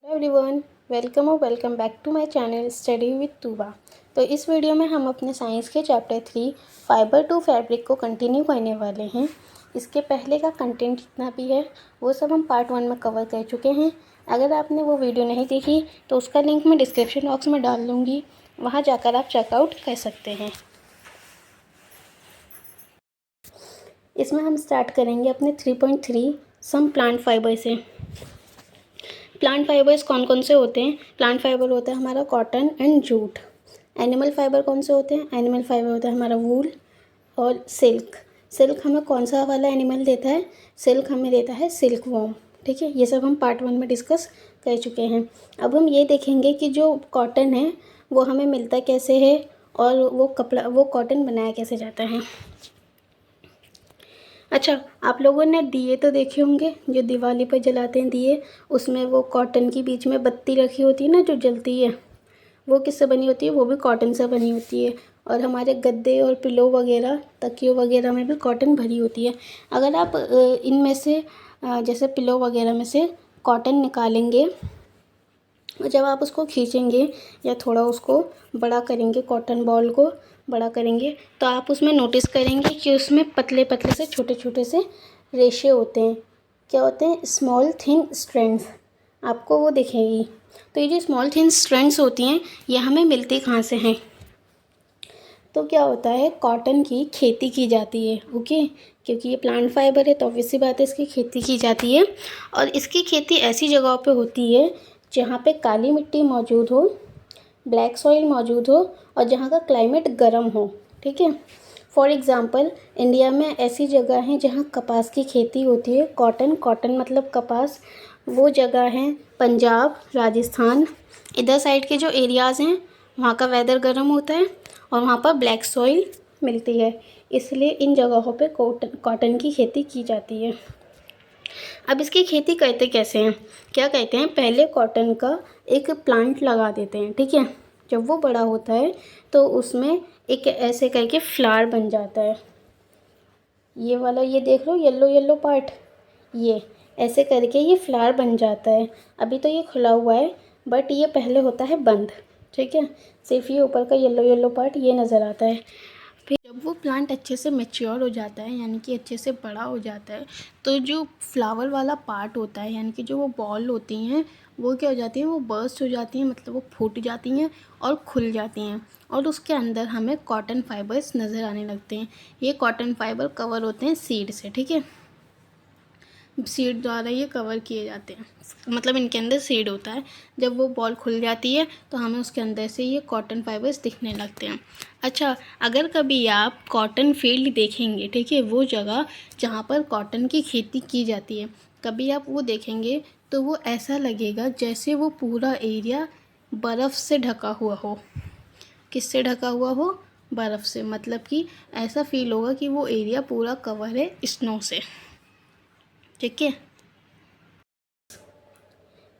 Hello everyone, welcome back to my channel study with Tuba. तो इस video में हम अपने साइंस के चैप्टर 3 फाइबर टू फैब्रिक को कंटिन्यू करने वाले हैं। इसके पहले का कंटेंट जितना भी है वो सब हम पार्ट 1 में कवर कर चुके हैं। अगर आपने वो वीडियो नहीं देखी तो उसका लिंक मैं डिस्क्रिप्शन बॉक्स में डाल दूँगी, वहाँ जाकर आप चेकआउट कर सकते हैं। इसमें हम स्टार्ट करेंगे अपने 3.3 सम प्लांट फाइबर से। प्लांट फाइबर्स कौन कौन से होते हैं? प्लांट फाइबर होता है हमारा cotton and jute. Animal fibre कौन से होते हैं? एनिमल फाइबर होता है हमारा वूल और सिल्क। सिल्क हमें कौन सा वाला एनिमल देता है? सिल्क हमें देता है सिल्क वॉर्म। ठीक है, ये सब हम पार्ट 1 में डिस्कस कर चुके हैं। अब हम ये देखेंगे कि जो कॉटन है वो हमें मिलता कैसे है और वो कॉटन बनाया कैसे जाता है। अच्छा, आप लोगों ने दिए तो देखे होंगे, जो दिवाली पर जलाते हैं दिए, उसमें वो कॉटन की बीच में बत्ती रखी होती है ना जो जलती है, वो किससे बनी होती है? वो भी कॉटन से बनी होती है। और हमारे गद्दे और पिलो वगैरह, तकियों वगैरह में भी कॉटन भरी होती है। अगर आप इनमें से जैसे पिलो वगैरह में से कॉटन निकालेंगे और जब आप उसको खींचेंगे या थोड़ा उसको बड़ा करेंगे, कॉटन बॉल को बड़ा करेंगे, तो आप उसमें नोटिस करेंगे कि उसमें पतले पतले से छोटे छोटे से रेशे होते हैं। क्या होते हैं? स्मॉल थिन स्ट्रैंड्स, आपको वो दिखेगी। तो ये जो स्मॉल थिन स्ट्रैंड्स होती हैं ये हमें मिलती कहाँ से हैं? तो क्या होता है, कॉटन की खेती की जाती है। ओके, क्योंकि ये प्लांट फाइबर है तो ऑब्वियस सी बात है इसकी खेती की जाती है। और इसकी खेती ऐसी जगहों पे होती है जहाँ पे काली मिट्टी मौजूद हो, ब्लैक सॉइल मौजूद हो और जहाँ का क्लाइमेट गर्म हो। ठीक है, फॉर एग्ज़ाम्पल इंडिया में ऐसी जगह हैं जहाँ कपास की खेती होती है। कॉटन मतलब कपास, वो जगह हैं पंजाब, राजस्थान, इधर साइड के जो एरियाज़ हैं वहाँ का वेदर गर्म होता है और वहाँ पर ब्लैक सॉइल मिलती है, इसलिए इन जगहों पे कॉटन की खेती की जाती है। अब इसकी खेती करते कैसे हैं? क्या कहते हैं, पहले कॉटन का एक प्लांट लगा देते हैं। ठीक है, जब वो बड़ा होता है तो उसमें एक ऐसे करके फ्लावर बन जाता है। ये वाला, ये देख लो येलो येलो पार्ट, ये ऐसे करके ये फ्लावर बन जाता है। अभी तो ये खुला हुआ है बट ये पहले होता है बंद। ठीक है, सिर्फ ये ऊपर का येलो येलो पार्ट ये नज़र आता है। फिर जब वो प्लांट अच्छे से मैच्योर हो जाता है, यानी कि अच्छे से बड़ा हो जाता है, तो जो फ्लावर वाला पार्ट होता है, यानी कि जो वो बॉल होती हैं, वो क्या हो जाती हैं? वो बर्स्ट हो जाती हैं, मतलब वो फूट जाती हैं और खुल जाती हैं और उसके अंदर हमें कॉटन फाइबर्स नज़र आने लगते हैं। ये कॉटन फाइबर कवर होते हैं सीड से। ठीक है, सीड द्वारा ये कवर किए जाते हैं, मतलब इनके अंदर सीड होता है। जब वो बॉल खुल जाती है तो हमें उसके अंदर से ये कॉटन फाइबर्स दिखने लगते हैं। अच्छा, अगर कभी आप कॉटन फील्ड देखेंगे, ठीक है, वो जगह जहाँ पर कॉटन की खेती की जाती है, कभी आप वो देखेंगे तो वो ऐसा लगेगा जैसे वो पूरा एरिया बर्फ़ से ढका हुआ हो। किससे ढका हुआ हो? बर्फ़ से, मतलब कि ऐसा फील होगा कि वो एरिया पूरा कवर है स्नो से। ठीक है,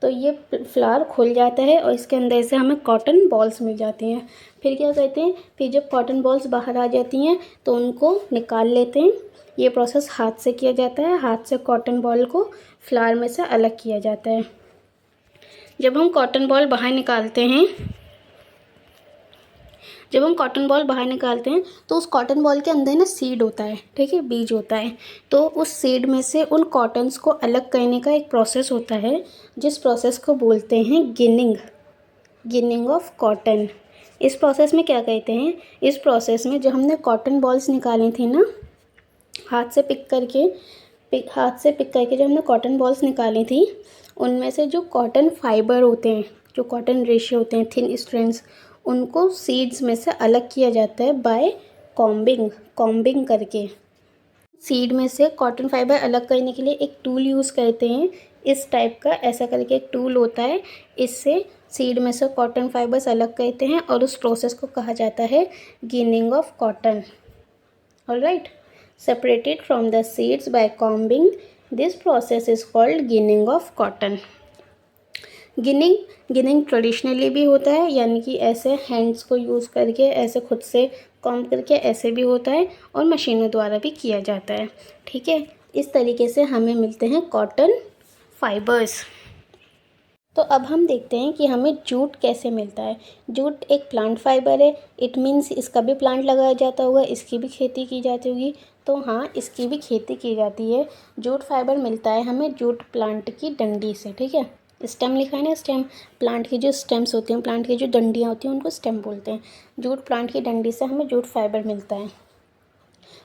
तो ये फ्लावर खुल जाता है और इसके अंदर से हमें कॉटन बॉल्स मिल जाती हैं। फिर क्या कहते हैं, फिर जब कॉटन बॉल्स बाहर आ जाती हैं तो उनको निकाल लेते हैं। ये प्रोसेस हाथ से किया जाता है, हाथ से कॉटन बॉल को फ्लावर में से अलग किया जाता है। जब हम कॉटन बॉल बाहर निकालते हैं तो उस कॉटन बॉल के अंदर ना सीड होता है। ठीक है, बीज होता है। तो उस सीड में से उन कॉटन्स को अलग करने का एक प्रोसेस होता है, जिस प्रोसेस को बोलते हैं गिनिंग ऑफ कॉटन। इस प्रोसेस में क्या कहते हैं, इस प्रोसेस में जो हमने कॉटन बॉल्स निकाली थी ना, हाथ से पिक करके जो हमने कॉटन बॉल्स निकाली थी, उनमें से जो कॉटन फाइबर होते हैं, जो कॉटन रेशे होते हैं, थिन स्ट्रैंड्स, उनको सीड्स में से अलग किया जाता है बाय कॉम्बिंग करके। सीड में से कॉटन फाइबर अलग करने के लिए एक टूल यूज़ करते हैं, इस टाइप का, ऐसा करके एक टूल होता है। इससे सीड में से कॉटन फाइबर्स अलग करते हैं और उस प्रोसेस को कहा जाता है ginning of cotton. Alright, separated from the seeds by combing, this process is called ginning of cotton. Ginning traditionally भी होता है, यानी कि ऐसे हैंड्स को यूज़ करके, ऐसे खुद से कॉम्ब करके ऐसे भी होता है और मशीनों द्वारा भी किया जाता है। ठीक है, इस तरीके से हमें मिलते हैं कॉटन फाइबर्स। तो अब हम देखते हैं कि हमें जूट कैसे मिलता है। जूट एक प्लांट फाइबर है, इट मीन्स इसका भी प्लांट लगाया जाता होगा, इसकी भी खेती की जाती होगी। तो हाँ, इसकी भी खेती की जाती है। जूट फाइबर मिलता है हमें जूट प्लांट की डंडी से, ठीक है। स्टेम लिखा है ना, स्टेम। प्लांट की जो स्टेम्स होती हैं, प्लांट की जो डंडियाँ होती हैं, उनको स्टेम बोलते हैं। जूट प्लांट की डंडी से हमें जूट फाइबर मिलता है।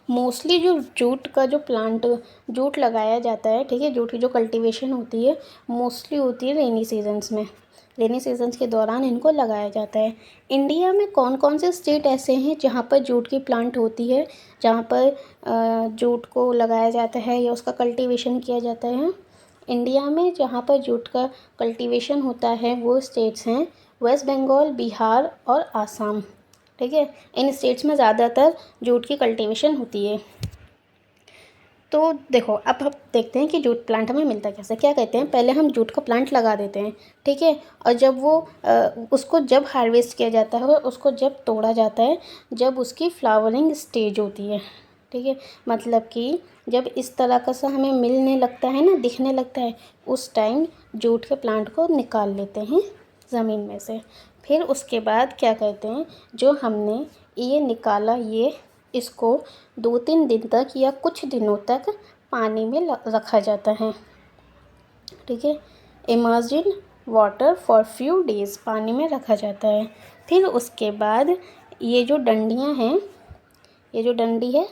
मोस्टली जो जूट का जो प्लांट जूट लगाया जाता है, ठीक है, जूट की जो कल्टीवेशन होती है मोस्टली होती है रेनी सीजन्स में। रेनी सीजन्स के दौरान इनको लगाया जाता है। इंडिया में कौन कौन से स्टेट ऐसे हैं जहाँ पर जूट की प्लांट होती है, जहाँ पर जूट को लगाया जाता है या उसका कल्टीवेशन किया जाता है? इंडिया में जहाँ पर जूट का कल्टीवेशन होता है वो स्टेट्स हैं वेस्ट बंगाल, बिहार और आसाम, ठीक है। इन स्टेट्स में ज़्यादातर जूट की कल्टीवेशन होती है। तो देखो, अब हम देखते हैं कि जूट प्लांट हमें मिलता कैसे। क्या कहते हैं, पहले हम जूट का प्लांट लगा देते हैं, ठीक है। और जब वो उसको जब हार्वेस्ट किया जाता है, उसको जब तोड़ा जाता है, जब उसकी फ्लावरिंग स्टेज होती है, ठीक है, मतलब कि जब इस तरह का सा हमें मिलने लगता है ना, दिखने लगता है, उस टाइम जूट के प्लांट को निकाल लेते हैं ज़मीन में से। फिर उसके बाद क्या कहते हैं, जो हमने ये निकाला, ये इसको 2-3 दिन तक या कुछ दिनों तक पानी में रखा जाता है, ठीक है। Emerged in water for few days, पानी में रखा जाता है। फिर उसके बाद ये जो डंडियाँ हैं, ये जो डंडी है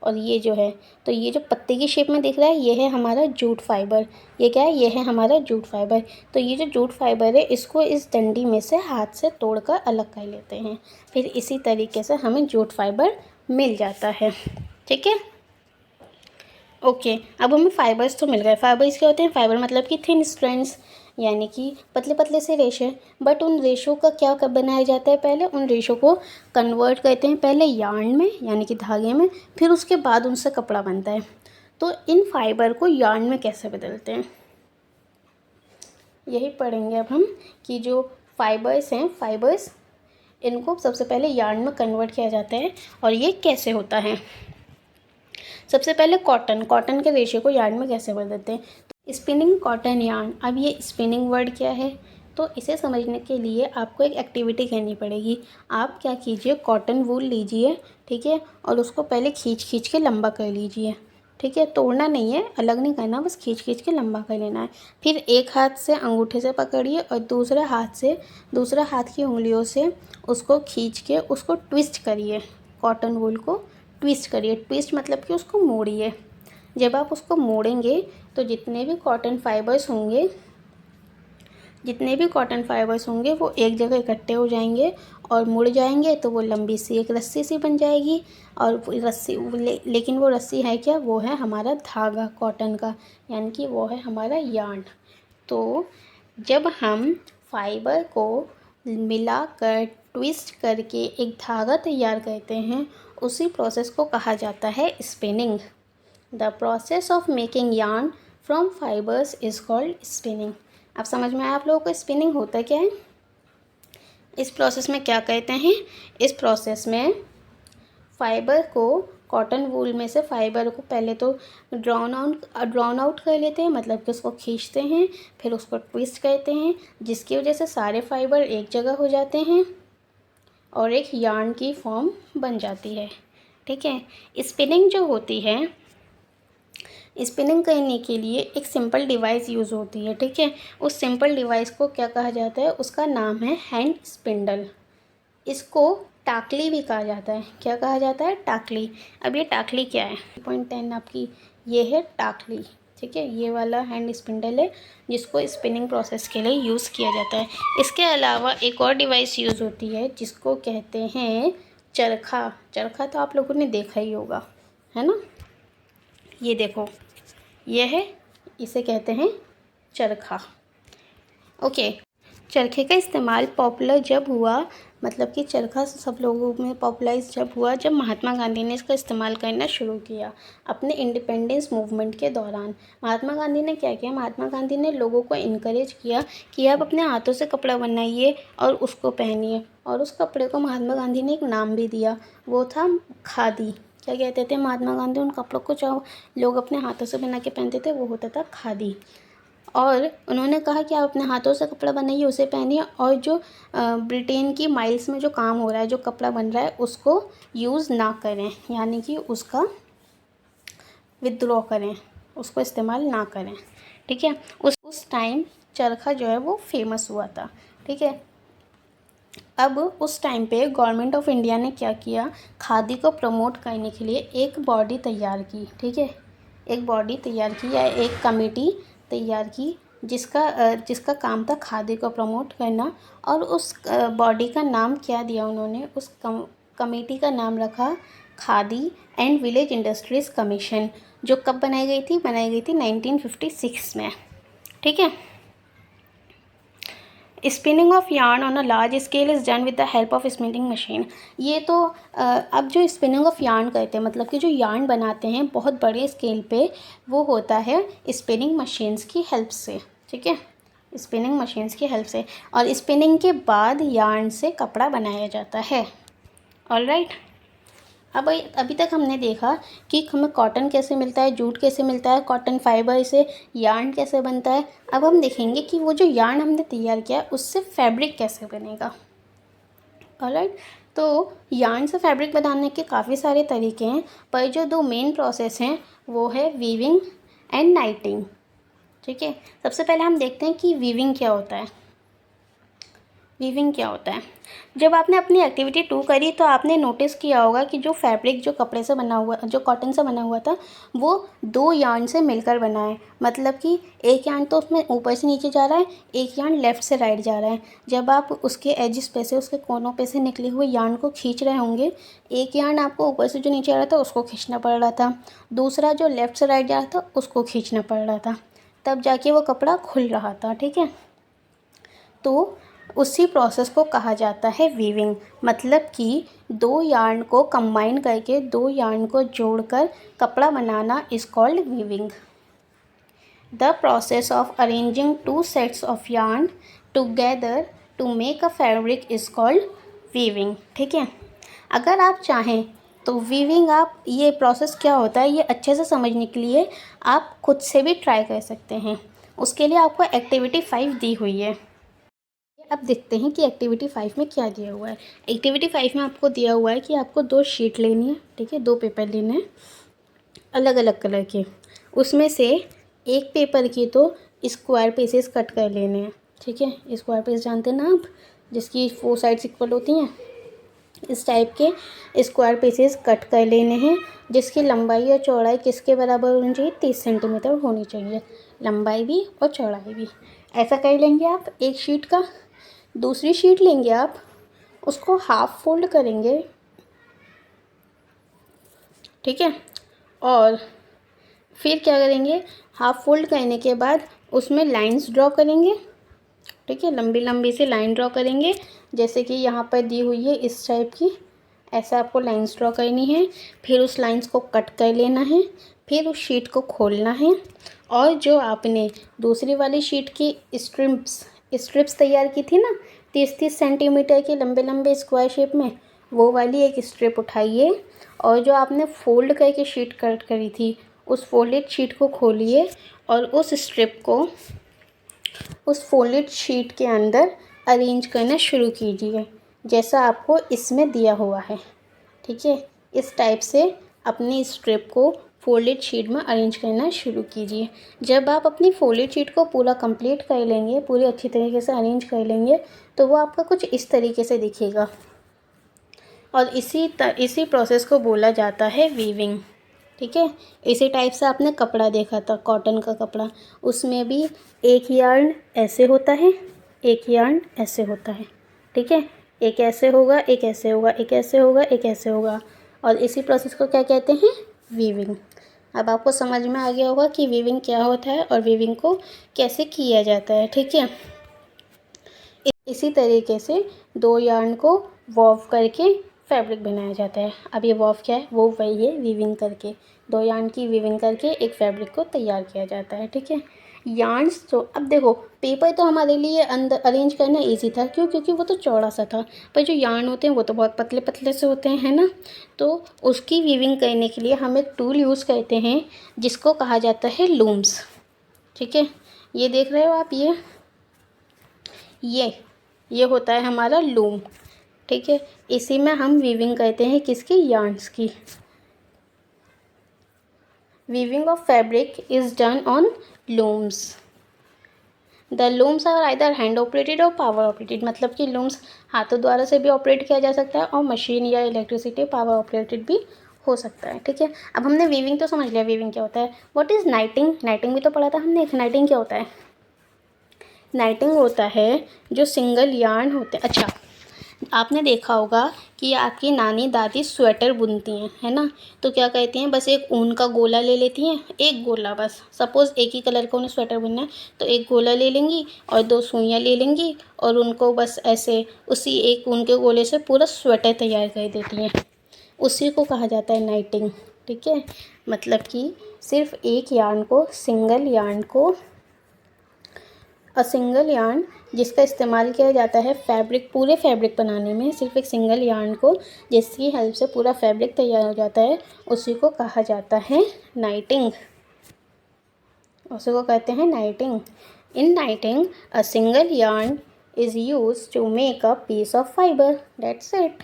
और ये जो है, तो ये जो पत्ते की शेप में दिख रहा है, ये है हमारा जूट फाइबर। ये क्या है, ये है हमारा जूट फाइबर। तो ये जो जूट फाइबर है, इसको इस डंडी में से हाथ से तोड़कर अलग कर लेते हैं। फिर इसी तरीके से हमें जूट फाइबर मिल जाता है, ठीक है। ओके, अब हमें फाइबर्स तो मिल गए। फाइबर्स क्या होते हैं, फाइबर मतलब कि थिन स्ट्रैंड्स, यानी कि पतले पतले से रेशे। बट उन रेशों का क्या कब बनाया जाता है, पहले उन रेशों को कन्वर्ट करते हैं, पहले यार्न में यानी कि धागे में, फिर उसके बाद उनसे कपड़ा बनता है। तो इन फाइबर को यार्न में कैसे बदलते हैं, यही पढ़ेंगे अब हम, कि जो फाइबर्स हैं, फाइबर्स, इनको सबसे पहले यार्न में कन्वर्ट किया जाता है और ये कैसे होता है। सबसे पहले कॉटन के रेशे को यार्न में कैसे बदलते हैं, तो स्पिनिंग कॉटन यार्न। अब ये स्पिनिंग वर्ड क्या है, तो इसे समझने के लिए आपको एक एक्टिविटी करनी पड़ेगी। आप क्या कीजिए, कॉटन वूल लीजिए, ठीक है, और उसको पहले खींच के लंबा कर लीजिए, ठीक है। तोड़ना नहीं है, अलग नहीं करना, बस खींच के लंबा कर लेना है। फिर एक हाथ से अंगूठे से पकड़िए और दूसरे हाथ की उंगलियों से उसको खींच के उसको ट्विस्ट करिए, कॉटन वूल को ट्विस्ट करिए। ट्विस्ट मतलब कि उसको मोड़िए। जब आप उसको मोड़ेंगे तो जितने भी कॉटन फाइबर्स होंगे वो एक जगह इकट्ठे हो जाएंगे और मुड़ जाएंगे, तो वो लंबी सी एक रस्सी सी बन जाएगी। और लेकिन वो रस्सी है क्या, वो है हमारा धागा कॉटन का, यानी कि वो है हमारा यार्न। तो जब हम फाइबर को मिलाकर ट्विस्ट करके एक धागा तैयार करते हैं, उसी प्रोसेस को कहा जाता है spinning. The process of making yarn from fibres is called spinning. अब समझ में आया आप लोगों को स्पिनिंग होता क्या है। इस प्रोसेस में क्या कहते हैं, इस प्रोसेस में फाइबर को, कॉटन वूल में से फाइबर को पहले तो ड्राउन आउट कर लेते हैं, मतलब कि उसको खींचते हैं, फिर उसको ट्विस्ट करते हैं, जिसकी वजह से सारे फाइबर एक जगह हो जाते हैं और एक यार्न की फॉर्म बन जाती है, ठीक है। स्पिनिंग जो होती है, स्पिनिंग करने के लिए एक सिंपल डिवाइस यूज़ होती है, ठीक है। उस सिंपल डिवाइस को क्या कहा जाता है, उसका नाम है हैंड स्पिंडल। इसको टाकली भी कहा जाता है। क्या कहा जाता है, टाकली। अब ये टाकली क्या है, 10 आपकी, ये है टाकली, ठीक है। ये वाला हैंड स्पिंडल है जिसको स्पिनिंग प्रोसेस के लिए यूज़ किया जाता है। इसके अलावा एक और डिवाइस यूज़ होती है जिसको कहते हैं चरखा। चरखा तो आप लोगों ने देखा ही होगा, है ना। ये देखो, ये है, इसे कहते हैं चरखा, ओके। चरखे का इस्तेमाल पॉपुलर जब हुआ, मतलब कि चरखा सब लोगों में पॉपुलराइज जब हुआ, जब महात्मा गांधी ने इसका इस्तेमाल करना शुरू किया अपने इंडिपेंडेंस मूवमेंट के दौरान। महात्मा गांधी ने क्या किया, महात्मा गांधी ने लोगों को इनकरेज किया कि आप अपने हाथों से कपड़ा बनाइए और उसको पहनिए। और उस कपड़े को महात्मा गांधी ने एक नाम भी दिया, वो था खादी। क्या कहते थे महात्मा गांधी उन कपड़ों को, जो लोग अपने हाथों से बना के पहनते थे, वो होता था खादी। और उन्होंने कहा कि आप अपने हाथों से कपड़ा बनाइए, उसे पहनिए, और जो ब्रिटेन की माइल्स में जो काम हो रहा है, जो कपड़ा बन रहा है, उसको यूज़ ना करें, यानी कि उसका विद्रोह करें, उसको इस्तेमाल ना करें। ठीक है, उस टाइम चरखा जो है वो फेमस हुआ था। ठीक है, अब उस टाइम पे गवर्नमेंट ऑफ इंडिया ने क्या किया, खादी को प्रमोट करने के लिए एक बॉडी तैयार की। ठीक है, एक बॉडी तैयार की या एक कमेटी तैयार की, जिसका काम था खादी को प्रमोट करना। और उस बॉडी का नाम क्या दिया उन्होंने, उस कमेटी का नाम रखा khadi and village industries commission, जो कब बनाई गई थी, 1956 में। ठीक है, spinning of yarn on a large scale is done with the help of spinning machine. ये तो अब जो स्पिनिंग ऑफ यार्न करते हैं, मतलब कि जो यार्न बनाते हैं बहुत बड़े स्केल पे, वो होता है स्पिनिंग मशीन्स की हेल्प से। ठीक है, स्पिनिंग मशीन्स की हेल्प से, और स्पिनिंग के बाद यार्न से कपड़ा बनाया जाता है। ऑलराइट, अब अभी तक हमने देखा कि हमें कॉटन कैसे मिलता है, जूट कैसे मिलता है, कॉटन फाइबर से यार्न कैसे बनता है। अब हम देखेंगे कि वो जो यार्न हमने तैयार किया उससे फैब्रिक कैसे बनेगा। ऑलराइट, तो यार्न से फैब्रिक बनाने के काफ़ी सारे तरीके हैं, पर जो दो मेन प्रोसेस हैं वो है वीविंग एंड नाइटिंग। ठीक है, सबसे पहले हम देखते हैं कि वीविंग क्या होता है। वीविंग क्या होता है, जब आपने अपनी एक्टिविटी 2 करी तो आपने नोटिस किया होगा कि जो फैब्रिक जो कपड़े से बना हुआ, जो कॉटन से बना हुआ था, वो 2 यार्न से मिलकर बना है। मतलब कि एक यार्न तो उसमें ऊपर से नीचे जा रहा है, एक यार्न लेफ़्ट से राइट जा रहा है। जब आप उसके एजिस पे से, उसके कोनों पे से निकले हुए यार्न को खींच रहे होंगे, एक यार्न आपको ऊपर से जो नीचे आ रहा था उसको खींचना पड़ रहा था, दूसरा जो लेफ़्ट से राइट जा रहा था उसको खींचना पड़ रहा था, तब जाके वो कपड़ा खुल रहा था। ठीक है, तो उसी प्रोसेस को कहा जाता है वीविंग। मतलब कि 2 यार्न को कंबाइन करके, 2 यार्न को जोड़कर कपड़ा बनाना is called weaving. The process of arranging 2 sets of yarn together to make a fabric is called weaving. ठीक है, अगर आप चाहें तो वीविंग, आप ये प्रोसेस क्या होता है ये अच्छे से समझने के लिए आप खुद से भी ट्राई कर सकते हैं। उसके लिए आपको एक्टिविटी 5 दी हुई है। अब देखते हैं कि एक्टिविटी 5 में क्या दिया हुआ है। एक्टिविटी 5 में आपको दिया हुआ है कि आपको 2 शीट लेनी है। ठीक है, 2 पेपर लेने हैं अलग अलग कलर के। उसमें से एक पेपर की तो स्क्वायर पीसेस कट कर लेने हैं। ठीक है, स्क्वायर पीस जानते हैं ना आप, जिसकी 4 साइड्स इक्वल होती हैं, इस टाइप के स्क्वायर पीसेस कट कर लेने हैं, जिसकी लंबाई और चौड़ाई किसके बराबर होनी चाहिए, 30 सेंटीमीटर होनी चाहिए, लंबाई भी और चौड़ाई भी। ऐसा कर लेंगे आप एक शीट का। दूसरी शीट लेंगे आप, उसको हाफ फोल्ड करेंगे। ठीक है, और फिर क्या करेंगे, हाफ फोल्ड करने के बाद उसमें लाइंस ड्रॉ करेंगे। ठीक है, लंबी लंबी सी लाइन ड्रॉ करेंगे, जैसे कि यहाँ पर दी हुई है इस टाइप की। ऐसा आपको लाइंस ड्रॉ करनी है, फिर उस लाइंस को कट कर लेना है, फिर उस शीट को खोलना है, और जो आपने दूसरी वाली शीट की स्ट्रिप्स तैयार की थी ना, 30-30 सेंटीमीटर के लंबे लंबे स्क्वायर शेप में, वो वाली एक स्ट्रिप उठाइए, और जो आपने फोल्ड करके शीट कट करी थी उस फोल्डेड शीट को खोलिए, और उस स्ट्रिप को उस फोल्डेड शीट के अंदर अरेंज करना शुरू कीजिए, जैसा आपको इसमें दिया हुआ है। ठीक है, इस टाइप से अपनी स्ट्रिप को फोल्डेड शीट में अरेंज करना शुरू कीजिए। जब आप अपनी फोल्डेड शीट को पूरा कंप्लीट कर लेंगे, पूरी अच्छी तरीके से अरेंज कर लेंगे, तो वो आपका कुछ इस तरीके से दिखेगा, और इसी प्रोसेस को बोला जाता है वीविंग। ठीक है, इसी टाइप से आपने कपड़ा देखा था, कॉटन का कपड़ा, उसमें भी एक यार्न ऐसे होता है, एक यार्न ऐसे होता है। ठीक है, एक ऐसे होगा, एक ऐसे होगा, एक ऐसे होगा, एक ऐसे होगा, और इसी प्रोसेस को क्या कहते हैं, वीविंग। अब आपको समझ में आ गया होगा कि वीविंग क्या होता है और वीविंग को कैसे किया जाता है। ठीक है, इसी तरीके से 2 यार्न को वॉव करके फैब्रिक बनाया जाता है। अब ये वॉव क्या है, वो वही है वीविंग करके, 2 यार्न की वीविंग करके एक फैब्रिक को तैयार किया जाता है। ठीक है, यार्न्स तो अब देखो, पेपर तो हमारे लिए अंदर अरेंज करना इजी था, क्यों, क्योंकि वो तो चौड़ा सा था, पर जो यार्न होते हैं वो तो बहुत पतले पतले से होते हैं, है ना। तो उसकी वीविंग करने के लिए हम एक टूल यूज़ करते हैं जिसको कहा जाता है लूम्स। ठीक है, ये देख रहे हो आप, ये होता है हमारा लूम, ठीक है। इसी में हम वीविंग कहते हैं, किसकी, यार्न्स की। Weaving of fabric is done on looms. The looms are either hand operated और पावर ऑपरेटेड, मतलब कि लूम्स हाथों द्वारा से भी ऑपरेट किया जा सकता है और मशीन या इलेक्ट्रिसिटी पावर ऑपरेटेड भी हो सकता है, ठीक है। अब हमने वीविंग तो समझ लिया, वीविंग क्या होता है। व्हाट इज़ नाइटिंग, नाइटिंग भी तो पढ़ा था हमने। नाइटिंग क्या होता है, नाइटिंग होता है जो सिंगल यार्न होते हैं। अच्छा, आपने देखा होगा कि आपकी नानी दादी स्वेटर बुनती हैं, है ना, तो क्या कहती हैं, बस एक ऊन का गोला ले लेती हैं, एक गोला बस, सपोज़ एक ही कलर का उन्हें स्वेटर बुनना है तो एक गोला ले लेंगी और 2 सुइयाँ ले लेंगी और उनको बस ऐसे उसी एक ऊन के गोले से पूरा स्वेटर तैयार कर देती हैं। उसी को कहा जाता है नाइटिंग, ठीक है। मतलब कि सिर्फ एक यार्न को, सिंगल यार्न को, सिंगल यार्न जिसका इस्तेमाल किया जाता है फैब्रिक, पूरे फैब्रिक बनाने में, सिर्फ एक सिंगल यार्न को जिसकी हेल्प से पूरा फैब्रिक तैयार हो जाता है, उसी को कहा जाता है नाइटिंग। उसी को कहते हैं knitting. In knitting a single yarn is use to make a piece of fibre, that's it.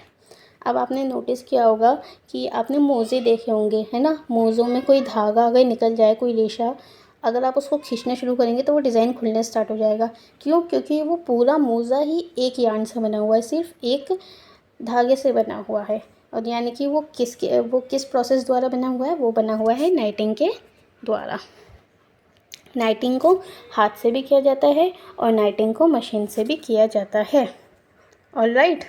अब आपने नोटिस किया होगा कि आपने मोज़े देखे होंगे, है ना, मोज़ों में कोई धागा अगर निकल जाए, कोई रेशा, अगर आप उसको खींचना शुरू करेंगे तो वो डिज़ाइन खुलने स्टार्ट हो जाएगा। क्यों, क्योंकि वो पूरा मोज़ा ही एक यार्न से बना हुआ है, सिर्फ एक धागे से बना हुआ है। और यानी कि वो किस प्रोसेस द्वारा बना हुआ है, वो बना हुआ है नाइटिंग के द्वारा। नाइटिंग को हाथ से भी किया जाता है और नाइटिंग को मशीन से भी किया जाता है। ऑलराइट।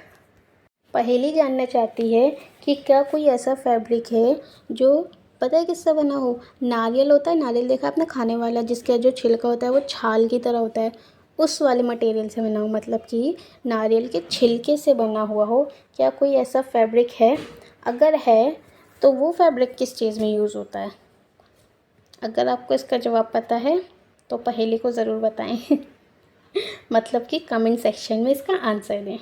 पहेली जानना चाहती है कि क्या कोई ऐसा फैब्रिक है जो, पता है किससे बना हो, नारियल होता है, नारियल देखा आपने खाने वाला, जिसका जो छिलका होता है वो छाल की तरह होता है, उस वाले मटेरियल से बना हो, मतलब कि नारियल के छिलके से बना हुआ हो। क्या कोई ऐसा फैब्रिक है, अगर है तो वो फैब्रिक किस चीज़ में यूज़ होता है। अगर आपको इसका जवाब पता है तो पहेली को ज़रूर बताएं मतलब कि कमेंट सेक्शन में इसका आंसर दें।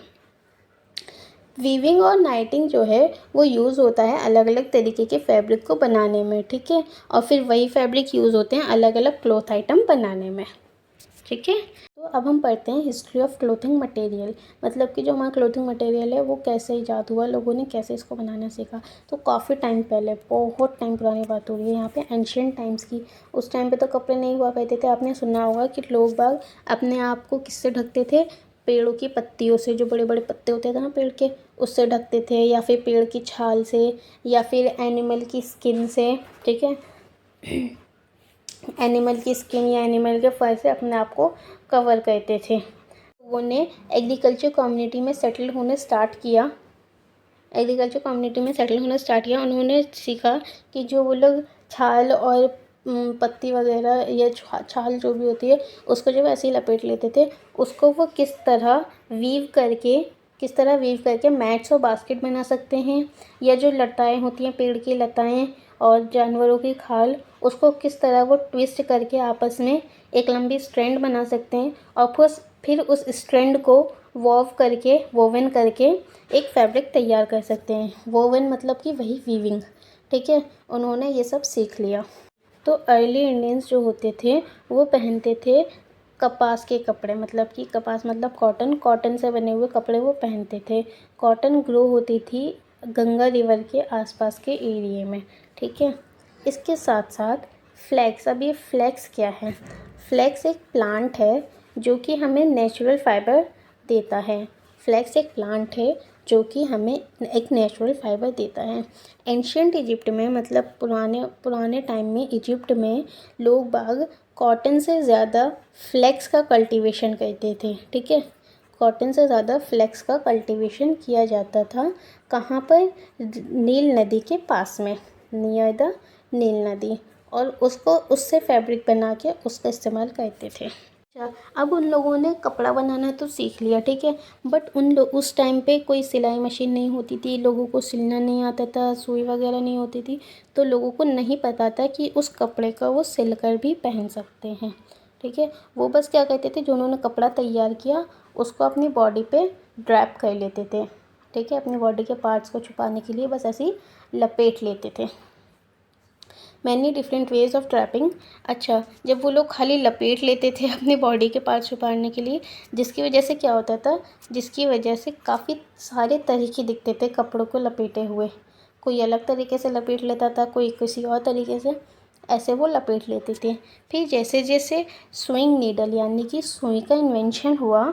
वीविंग और नाइटिंग जो है वो यूज़ होता है अलग अलग तरीके के फैब्रिक को बनाने में, ठीक है, और फिर वही फैब्रिक यूज़ होते हैं अलग अलग क्लॉथ आइटम बनाने में, ठीक है। तो अब हम पढ़ते हैं हिस्ट्री ऑफ क्लोथिंग मटेरियल, मतलब कि जो हमारा क्लोथिंग मटेरियल है वो कैसे ईजाद हुआ, लोगों ने कैसे इसको बनाना सीखा। तो काफ़ी टाइम पहले, बहुत टाइम पुरानी बात हो रही है यहाँ पे, एंशियंट टाइम्स की। उस टाइम पे तो कपड़े नहीं हुआ करते थे। आपने सुना होगा कि लोग बाग अपने आप को किससे ढकते थे, पेड़ों की पत्तियों से, जो बड़े बड़े पत्ते होते थे ना पेड़ के, उससे ढकते थे, या फिर पेड़ की छाल से, या फिर एनिमल की स्किन से, ठीक है, एनिमल की स्किन या एनिमल के फर से अपने आप को कवर करते थे। लोगों ने एग्रीकल्चर कम्युनिटी में सेटल होने स्टार्ट किया, उन्होंने सीखा कि जो वो लोग छाल और पत्ती वगैरह या छाल जो भी होती है उसको जब ऐसे ही लपेट लेते थे, उसको वो किस तरह वीव करके मैट्स और बास्केट बना सकते हैं, या जो लताएं होती हैं, पेड़ की लताएं और जानवरों की खाल, उसको किस तरह वो ट्विस्ट करके आपस में एक लंबी स्ट्रैंड बना सकते हैं, और फिर उस स्ट्रैंड को वोवन करके एक फैब्रिक तैयार कर सकते हैं। वोवन मतलब कि वही वीविंग, ठीक है, उन्होंने ये सब सीख लिया। तो अर्ली इंडियंस जो होते थे वो पहनते थे कपास के कपड़े, मतलब कि कपास मतलब कॉटन से बने हुए कपड़े वो पहनते थे। कॉटन ग्रो होती थी गंगा रिवर के आसपास के एरिया में, ठीक है। इसके साथ साथ फ्लैक्स, अब ये फ्लैक्स क्या है, फ्लैक्स एक प्लांट है जो कि हमें नेचुरल फाइबर देता है। फ्लैक्स एक प्लांट है जो कि हमें एक नेचुरल फाइबर देता है। एंशियंट इजिप्ट में, मतलब पुराने टाइम में इजिप्ट में लोग बाग कॉटन से ज़्यादा फ्लैक्स का कल्टीवेशन करते थे, ठीक है, कॉटन से ज़्यादा फ्लैक्स का कल्टीवेशन किया जाता था। कहाँ पर, नील नदी के पास में, नियर द नील नदी, और उससे फैब्रिक बना के उसका इस्तेमाल करते थे। अच्छा, अब उन लोगों ने कपड़ा बनाना तो सीख लिया, ठीक है, बट उस टाइम पे कोई सिलाई मशीन नहीं होती थी, लोगों को सिलना नहीं आता था, सुई वगैरह नहीं होती थी, तो लोगों को नहीं पता था कि उस कपड़े का वो सिल कर भी पहन सकते हैं, ठीक है। वो बस क्या कहते थे, जो उन्होंने कपड़ा तैयार किया उसको अपनी बॉडी पे ड्रैप कर लेते थे, ठीक है, अपनी बॉडी के पार्ट्स को छुपाने के लिए बस ऐसे ही लपेट लेते थे। Many different ways of trapping. अच्छा, जब वो लोग खाली लपेट लेते थे अपने बॉडी के पार्ट्स छुपाने के लिए, जिसकी वजह से क्या होता था, जिसकी वजह से काफ़ी सारे तरीके दिखते थे कपड़ों को लपेटे हुए। कोई अलग तरीके से लपेट लेता था, कोई किसी और तरीके से, ऐसे वो लपेट लेते थे। फिर जैसे जैसे सुइंग नीडल यानी कि सुई का इन्वेंशन हुआ,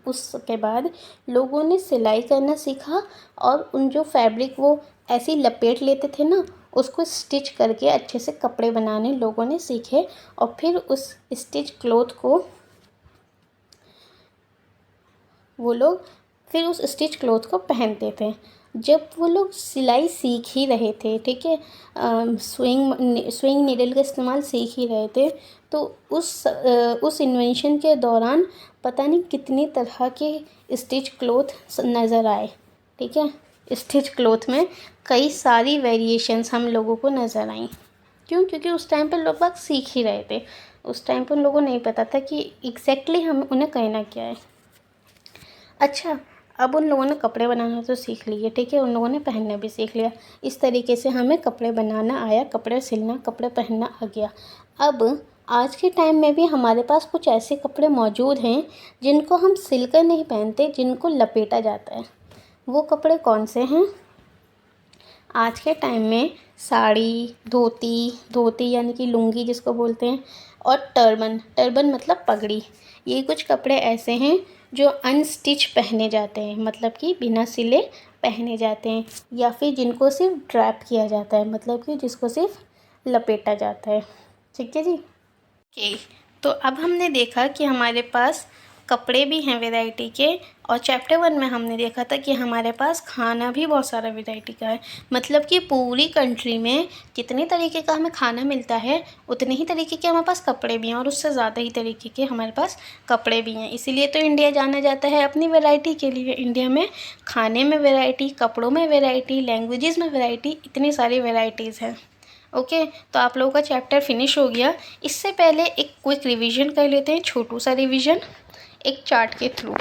उसके बाद लोगों ने सिलाई करना सीखा और उन जो फैब्रिक वो ऐसे ही लपेट लेते थे ना, उसको स्टिच करके अच्छे से कपड़े बनाने लोगों ने सीखे। और फिर उस स्टिच क्लॉथ को वो लोग फिर उस स्टिच क्लॉथ को पहनते थे। जब वो लोग सिलाई सीख ही रहे थे, ठीक है, स्विंग नीडल का इस्तेमाल सीख ही रहे थे, तो उस इन्वेंशन के दौरान पता नहीं कितनी तरह के स्टिच क्लॉथ नज़र आए। ठीक है, स्टिच क्लॉथ में कई सारी वेरिएशंस हम लोगों को नज़र आई। क्यों? क्योंकि उस टाइम पर लोग बाग सीख ही रहे थे। उस टाइम पर उन लोगों को नहीं पता था कि एग्जैक्टली हम उन्हें कहना क्या है। अच्छा, अब उन लोगों ने कपड़े बनाना तो सीख लिए, ठीक है, उन लोगों ने पहनना भी सीख लिया। इस तरीके से हमें कपड़े बनाना आया, कपड़े सिलना, कपड़े पहनना आ गया। अब आज के टाइम में भी हमारे पास कुछ ऐसे कपड़े मौजूद हैं जिनको हम सिलकर नहीं पहनते, जिनको लपेटा जाता है। वो कपड़े कौन से हैं? आज के टाइम में साड़ी, धोती यानी कि लुंगी जिसको बोलते हैं, और टर्बन मतलब पगड़ी, ये कुछ कपड़े ऐसे हैं जो अनस्टिच पहने जाते हैं, मतलब कि बिना सिले पहने जाते हैं, या फिर जिनको सिर्फ ड्रैप किया जाता है, मतलब कि जिसको सिर्फ लपेटा जाता है। ठीक है जी। ओके, तो अब हमने देखा कि हमारे पास कपड़े भी हैं वैरायटी के, और चैप्टर 1 में हमने देखा था कि हमारे पास खाना भी बहुत सारा वैरायटी का है। मतलब कि पूरी कंट्री में जितने तरीके का हमें खाना मिलता है, उतने ही तरीके के हमारे पास कपड़े भी हैं, और उससे ज़्यादा ही तरीके के हमारे पास कपड़े भी हैं। इसीलिए तो इंडिया जाना जाता है अपनी वैरायटी के लिए। इंडिया में खाने में वैरायटी, कपड़ों में वैरायटी, लैंग्वेजेस में वैरायटी, इतनी सारी वैरायटीज़ हैं। ओके, तो आप लोगों का चैप्टर फिनिश हो गया। इससे पहले एक क्विक रिवीजन कर लेते हैं, छोटू सा रिवीजन एक चार्ट के थ्रू।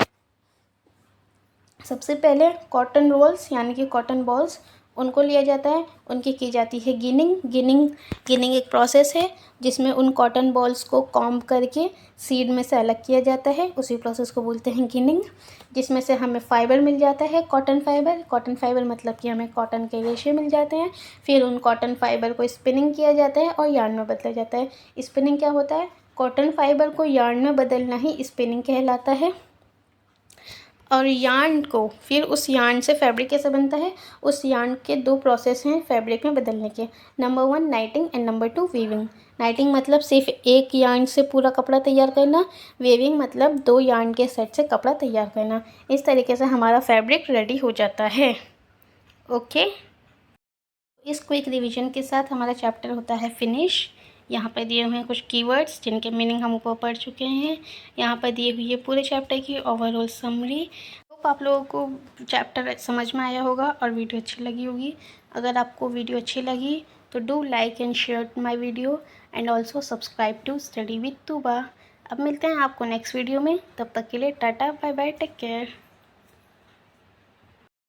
सबसे पहले कॉटन रोल्स यानी कि कॉटन बॉल्स, उनको लिया जाता है, उनकी की जाती है गिनिंग एक प्रोसेस है जिसमें उन कॉटन बॉल्स को कॉम्ब करके सीड में से अलग किया जाता है। उसी प्रोसेस को बोलते हैं गिनिंग, जिसमें से हमें फाइबर मिल जाता है, कॉटन फाइबर मतलब कि हमें कॉटन के रेशे मिल जाते हैं। फिर उन कॉटन फाइबर को स्पिनिंग किया जाता है और यार्न में बदला जाता है। स्पिनिंग क्या होता है? कॉटन फाइबर को यार्न में बदलना ही स्पिनिंग कहलाता है। और यार्न को फिर उस यार्न से फैब्रिक कैसे बनता है? उस यार्न के 2 प्रोसेस हैं फैब्रिक में बदलने के। Number 1 नाइटिंग and number 2 weaving. नाइटिंग मतलब सिर्फ एक यार्न से पूरा कपड़ा तैयार करना, वीविंग मतलब 2 यार्न के सेट से कपड़ा तैयार करना। इस तरीके से हमारा फैब्रिक रेडी हो जाता है। ओके, इस क्विक रिवीजन के साथ हमारा चैप्टर होता है फिनिश। यहाँ पर दिए हुए हैं कुछ कीवर्ड्स जिनके मीनिंग हम ऊपर पढ़ चुके हैं। यहाँ पर दिए हुई है पूरे चैप्टर की ओवरऑल समरी। होप आप लोगों को चैप्टर समझ में आया होगा और वीडियो अच्छी लगी होगी। अगर आपको वीडियो अच्छी लगी तो do like and share my video and also subscribe to study with Tuba. अब मिलते हैं आपको नेक्स्ट वीडियो में, तब तक के लिए tata bye bye, take care.